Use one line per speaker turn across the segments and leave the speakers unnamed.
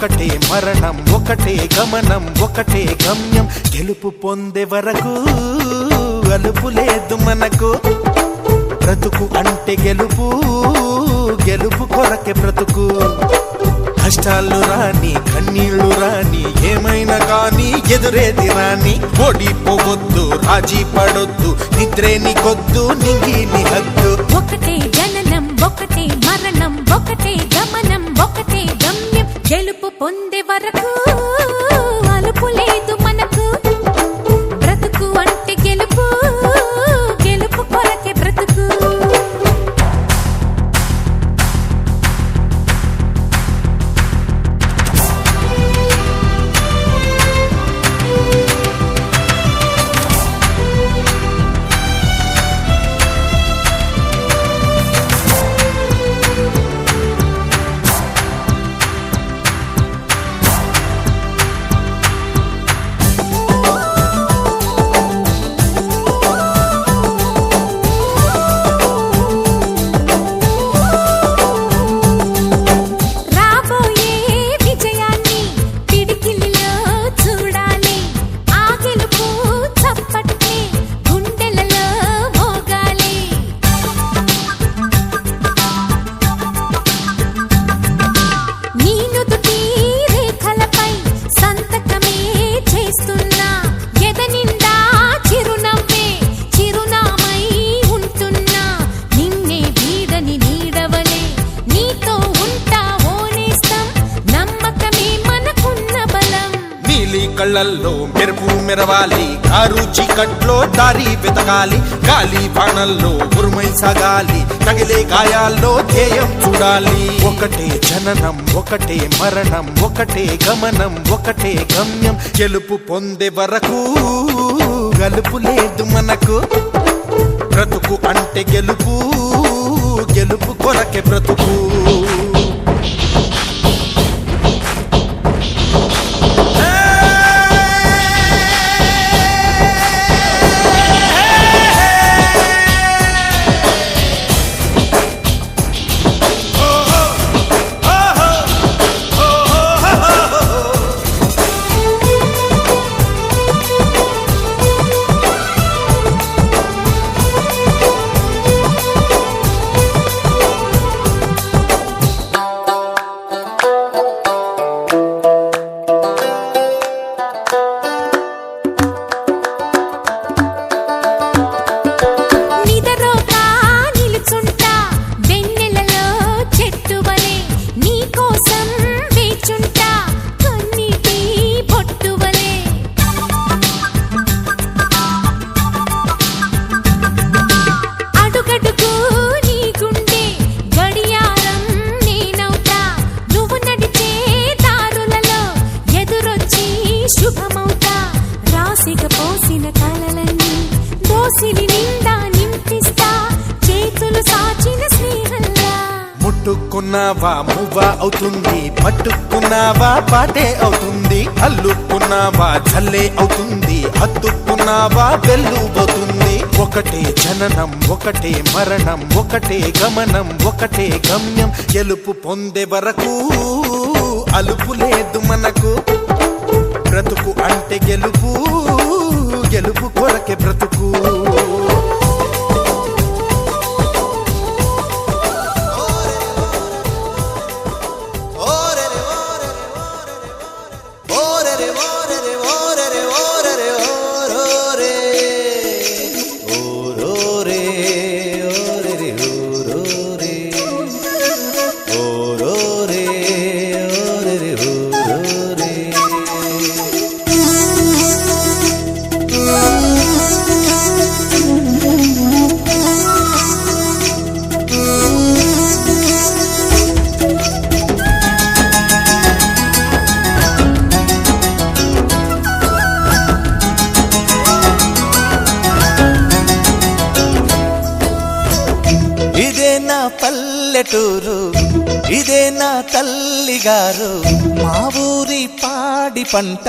ఒకటే మరణం ఒకటే గమనం ఒకటే గమ్యం గెలుపు పొందే వరకు అలుపు లేదు మనకు బ్రతుకు అంటే గెలుపు గెలుపు కొరకే బ్రతుకు కష్టాలు రాని కన్నీళ్లు రాని ఏమైనా కానీ ఎదురేది రాని ఓడిపోవద్దు రాజీ పడొద్దు నిద్రే నీకొద్దు నింగి నీ హద్దు
ఒకటే జననం ఒకటే మరణం ఒకటే గమనం ఒకటే గమ్యం గెలుపు పొందే వరకు అలుపు లేదు మనకు బ్రతుకు అంటే గెలుపు గెలుపు కొరకే బ్రతుకు
కళ్ళల్లో మెరుపు మెరవాలి కారు చీకట్లో దారి వెతకాలి గాలి బాణల్లో ఉరుమై సాగాలి తగిలే గాయాల్లో ధ్యేయం చూడాలి ఒకటే జననం ఒకటే మరణం ఒకటే గమనం ఒకటే గమ్యం గెలుపు పొందే వరకు గలుపు లేదు మనకు బ్రతుకు అంటే గెలుపు గెలుపు కొరకే బ్రతుకు
పోసిన కలలన్నీ దోసిలి నిండా నింపిస్తా చేతులు సాచిన స్నేహంలా
ముట్టుకున్నావా మువ్వ అవుతుంది పట్టుకున్నావా పాటే అవుతుంది అల్లుకున్నావా జల్లే అవుతుంది హత్తుకున్నావా వెల్లుబోతుంది ఒకటే జననం ఒకటే మరణం ఒకటే గమనం ఒకటే గమ్యం గెలుపు పొందే వరకు అలుపు లేదు మనకు బ్రతుకు అంటే గెలుపు గెలుపు కొరకే బ్రతుకు
పల్లెటూరు ఇదే నా తల్లిగారు మా ఊరి పాడి పంట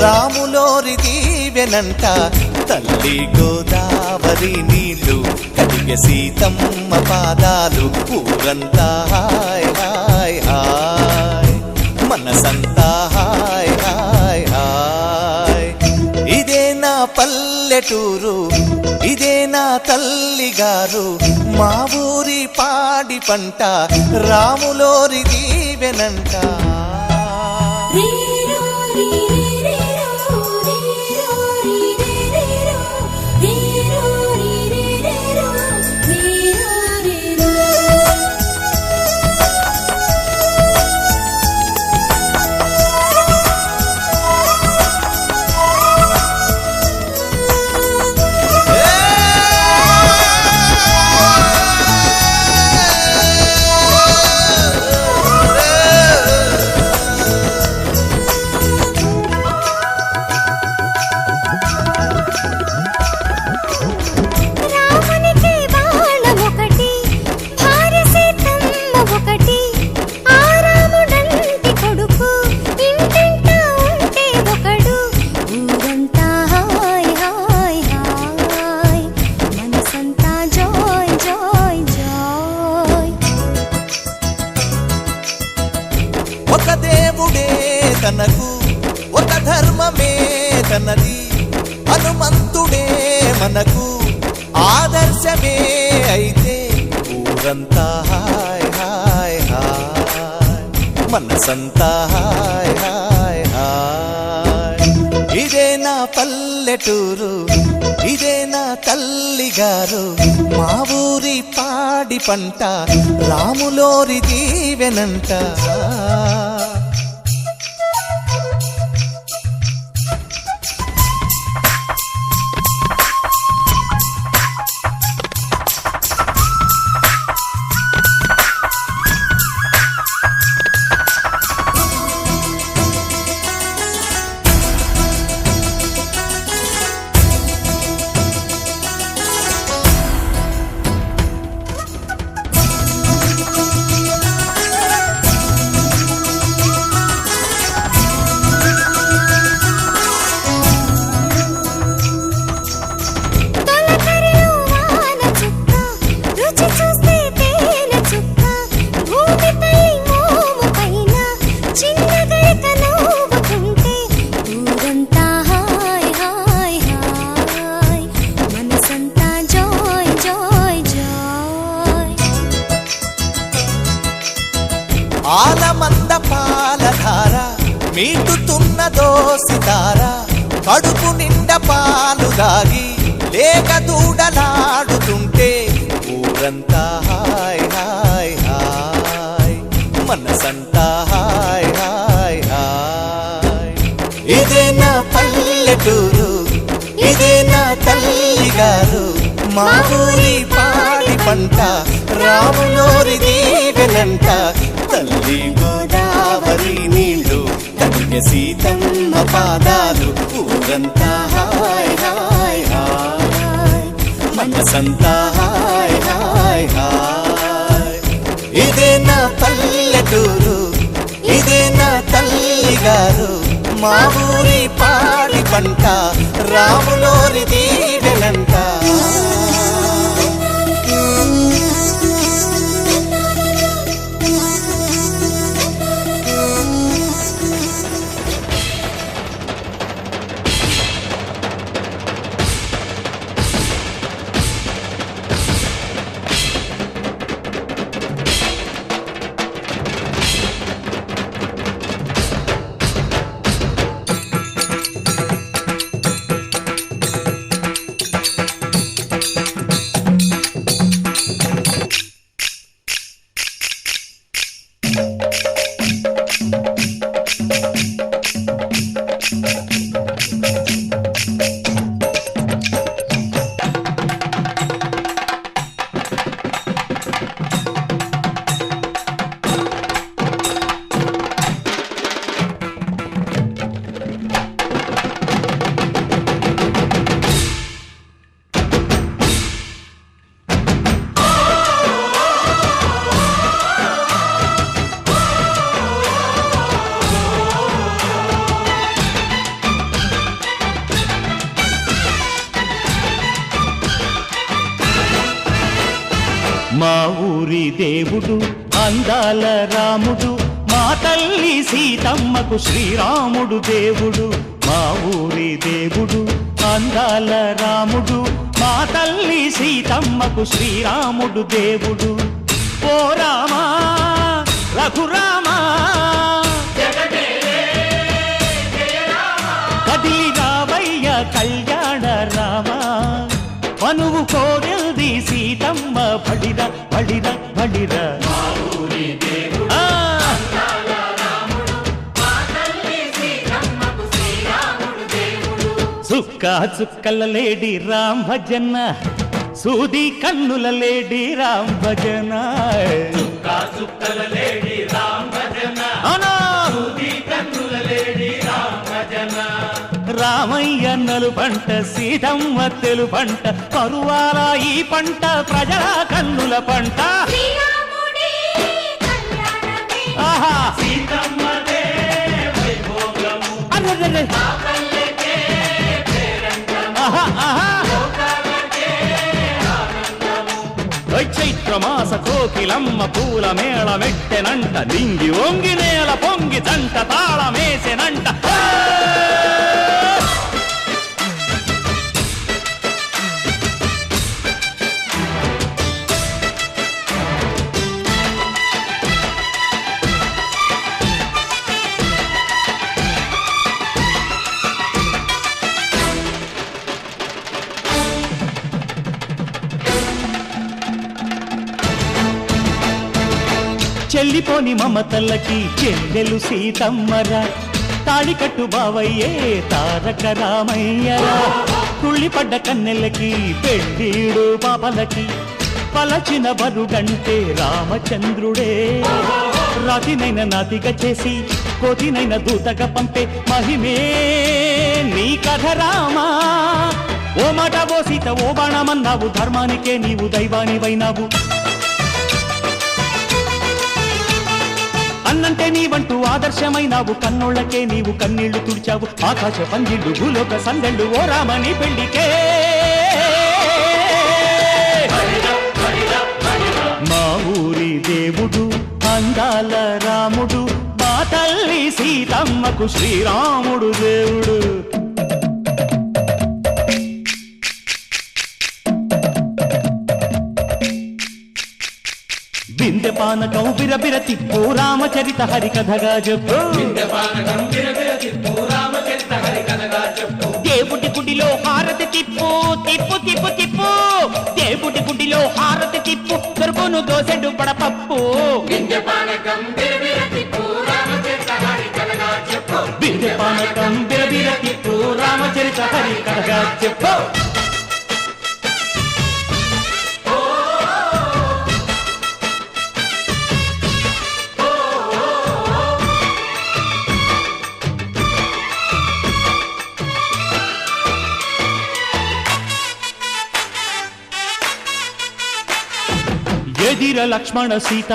రాములోరి దీవెనంట తల్లి గోదావరి నీళ్ళు కడిగే సీతమ్మ పాదాలు ఊరంతా హాయ్ హాయ్ హాయ్ మనసంతా హాయ్ హాయ్ హాయ్. ఇదే నా పల్లెటూరు, ఇదే నా తల్లి గారు, మా ఊరి పాడి పంట రాములోరి దీవెనంట. ఒక దేవుడే తనకు, ఒక ధర్మమే తనది, హనుమంతుడే మనకు ఆదర్శమే అయితే ఊరంతా హాయ్ హాయ్ హాయ్. మనసంతా హాయ్ హాయ్ హాయ్. ఇదే నా పల్లెటూరు, ఇదే నా తల్లి గారు, మా ఊరి పాడి పంట రాములోరి దీవెనంట. ఆలమంద పాలధార మీటుతున్నదో సితార, కడుపు నిండా పాలు దాగి లేక దూడలాడుతుంటే ఊరంతా హాయ్ హాయ్ హాయ్. మనసంతా హాయ్ హాయ్ హాయ్. ఇదే నా పల్లెటూరు, ఇదే నా తల్లి గారు, మా ఊరి పాడి పంట రాములోరి దీవెనంట. తల్లి గోదావరి నీళ్ళు తల్లి సీతమ్మ పాదాలు ఊరంతా హాయ్ హాయ్ హాయ్. మనసంతా హాయ్ హాయ్ హాయ్. ఇదే నా పల్లెటూరు, ఇదే నా తల్లి గారు, మా ఊరి పాడి పంట రాములోరి దీవెనంట.
మా ఊరి దేవుడు అందాల రాముడు మా తల్లి సీతమ్మకు శ్రీరాముడు దేవుడు, మా ఊరి దేవుడు అందాల రాముడు. మా తల్లి సీతమ్మకు శ్రీరాముడు దేవుడు. ఓ రామా రఘురామా కదిలి రావయ్య కళ్యాణ రామా, మనువు కోరెల్ది సీతమ్మ బడిర బడిర బడిర. చుక్క చుక్కల లేడి రామ్ భజన, సూది కన్నుల లేడి రామ్ భజన. చుక్కల లేడి రామ్ భజన, సూది కన్నుల లేడి రామ్ భజన. రామయ్య నలు పంట సీతమ్మ తెలు పంట, పరువాల ఈ పంట ప్రజల కన్నుల పంట. ఆహా సీతమ్మదే వైభోగము, అరెరెరె చైత్రమాస కోకిలమ్మ పూల మేళ మెట్టెనంట, దింగి ఒంగి నేల పొంగి జంట తాళమేసెనంట. చెల్లిపోని మమతల్లకి చెల్లెలు సీతమ్మరా, తాళికట్టు బావయ్యే తారక రామయ్యరా. తుళ్ళిపడ్డ కన్నెలకి పెళ్ళీడు పాపలకి, పలచిన బరుగంటే రామచంద్రుడే. రాతినైన నాతిగా చేసి కోతినైన దూతగా పంపే మహిమే నీ కథ రామా. ఓ మాట ఓ సీత ఓ బాణమన్నావు, ధర్మానికే నీవు దైవానివైనావు. అన్నంటే నీవంటూ ఆదర్శమైనావు, కన్నోళ్ళకే నీవు కన్నీళ్లు తుడిచావు. ఆకాశ పందిళ్ళు భూలోక సందళ్ళు ఓ రామని పెళ్లికే. మా ఊరి దేవుడు అందాల రాముడు, మా తల్లి సీతమ్మకు శ్రీరాముడు దేవుడు. బిందె పానకం బిరబిర తిప్పు రామచరిత హరికథగా చెప్పు. దేవుడి గుడిలో హారతి తిప్పు తిప్పు తిప్పు తిప్పు, దేవుడి గుడిలో హారతి తిప్పు, దొరుకును దోసెడు పడపప్పు. బిందె పానకం బిరబిర తిప్పు రామచరిత హరికథగా చెప్పు. ఎదిర లక్ష్మణ సీత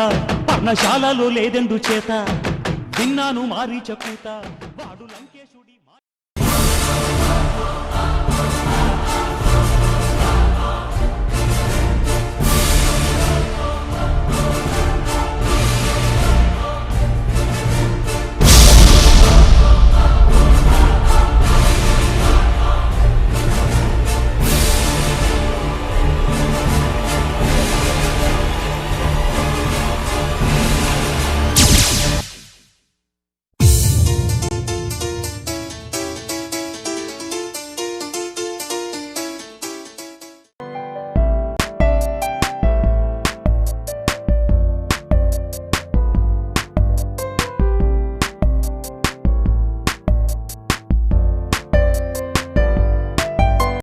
పర్ణశాలలో లేదెందు చేత, విన్నాను మారీచ కూత వాడు లంకి.